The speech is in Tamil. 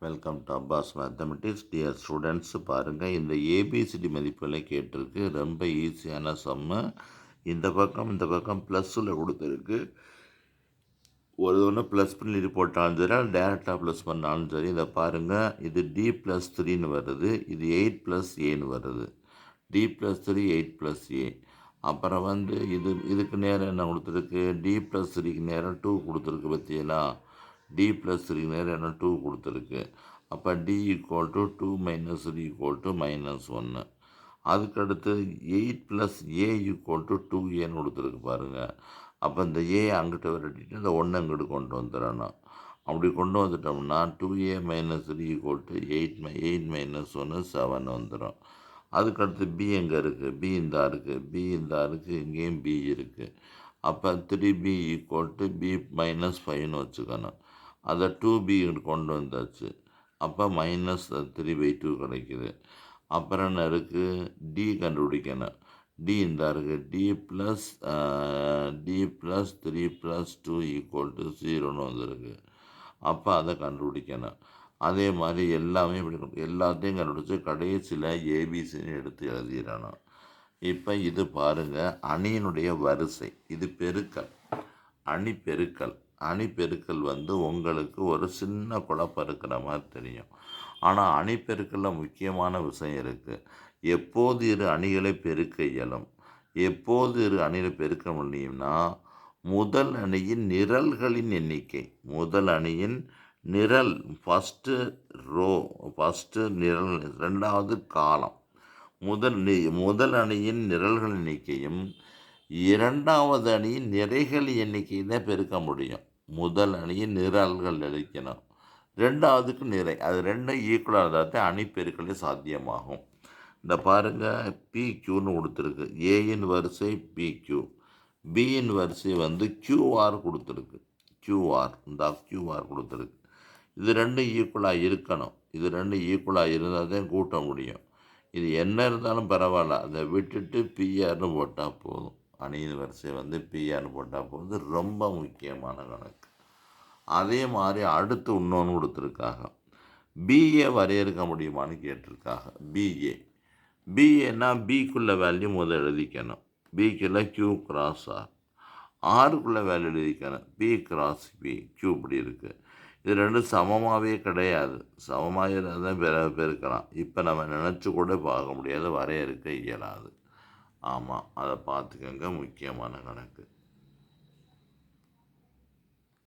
Welcome to Abbas mathematics. Dear students, பாருங்கள், இந்த ஏபிசிடி மதிப்புகளை கேட்டிருக்கு. ரொம்ப ஈஸியான சம்மு. இந்த பக்கம் ப்ளஸ்ஸில் கொடுத்துருக்கு. ஒரு ஒன்று ப்ளஸ் பண்ணி போட்டாலும் சரி, டேரெக்டாக ப்ளஸ் பண்ணாலும் சரி. இதை பாருங்கள், இது D+3 வருது, இது 8+A வருது. D+3 8+A. அப்புறம் இதுக்கு நேரம் என்ன கொடுத்துருக்கு? D+3க்கு நேரம் 2 கொடுத்துருக்கு. பற்றியலா D+3 நேரம் என்ன 2 கொடுத்துருக்கு. அப்போ D = 2 - 3 = -1. அதுக்கடுத்து 8+A = 2A கொடுத்துருக்கு பாருங்கள். அப்போ இந்த A அங்கிட்ட விரட்டிட்டு இந்த 1 அங்கிட்டு கொண்டு வந்துடணும். அப்படி கொண்டு வந்துட்டோம்னா 2A - 3 = 8 - 1 7 வந்துடும். அதுக்கடுத்து B எங்கே இருக்குது? B இந்தா இருக்குது, இங்கேயும் B இருக்குது. அப்போ 3B = B - 5ன்னு வச்சுக்கணும். அதை 2B கொண்டு வந்தாச்சு. அப்போ -3/2 கிடைக்குது. அப்புறம் என்ன இருக்குது? D கண்டுபிடிக்கணும். D இந்தா இருக்குது. D+3 + 2 = 0ன்னு வந்துருக்கு. அப்போ அதை கண்டுபிடிக்கணும். அதே மாதிரி எல்லாத்தையும் கண்டுபிடிச்சி கடைசியில் ஏபிசின்னு எடுத்து எழுதிடணும். இப்போ இது பாருங்கள், அணியினுடைய வரிசை. இது பெருக்கல், அணி பெருக்கல் உங்களுக்கு ஒரு சின்ன குழப்பம் இருக்கிற மாதிரி தெரியும். ஆனால் அணி பெருக்கலில் முக்கியமான விஷயம் இருக்குது. எப்போது இரு அணிகளை பெருக்க இயலும், எப்போது இரு அணிகளை பெருக்க முடியும்னா, முதல் அணியின் நிரல்களின் எண்ணிக்கை. முதல் அணியின் நிரல், ஃபஸ்ட்டு ரோ, ஃபஸ்ட்டு நிரல், ரெண்டாவது காலம். முதல் அணியின் நிரல்கள் எண்ணிக்கையும் இரண்டாவது அணியின் நிறைகள் எண்ணிக்கையை தான் பெருக்க முடியும். முதல் அணியின் நிரல்கள் அளிக்கணும், ரெண்டாவதுக்கு நிறை. அது ரெண்டும் ஈக்குவலாக இருந்தால் தான் அணி பெருக்கலே சாத்தியமாகும். இந்த பாருங்கள், PQன்னு கொடுத்துருக்கு. ஏயின் வரிசை PQ, பியின் வரிசை QR கொடுத்துருக்கு. QR கொடுத்துருக்கு. இது ரெண்டும் ஈக்குவலாக இருக்கணும். இது ரெண்டும் ஈக்குவலாக இருந்தால் தான் கூட்ட முடியும். இது என்ன இருந்தாலும் பரவாயில்ல, அதை விட்டுட்டு PRன்னு போட்டால் போதும். அணியின் வரிசை PRன்னு போட்டால் போதும். ரொம்ப முக்கியமான கணக்கு. அதே மாதிரி அடுத்து இன்னொன்று கொடுத்துருக்காங்க. BA வரையறுக்க முடியுமான்னு கேட்டிருக்காங்க. BAன்னா Bக்குள்ள வேல்யூ முதல் எழுதிக்கணும். Bக்குள்ள Q×R. Rக்குள்ள வேல்யூ எழுதிக்கணும். P×B. Q இப்படி இருக்குது. இது ரெண்டும் சமமாகவே கிடையாது. சமமாக இருந்தால் பெருக்கலாம். இப்போ நம்ம நினச்சி கூட பார்க்க முடியாது, வரையறுக்க இயலாது. ஆமாம், அதை பார்த்துக்கங்க. முக்கியமான கணக்கு.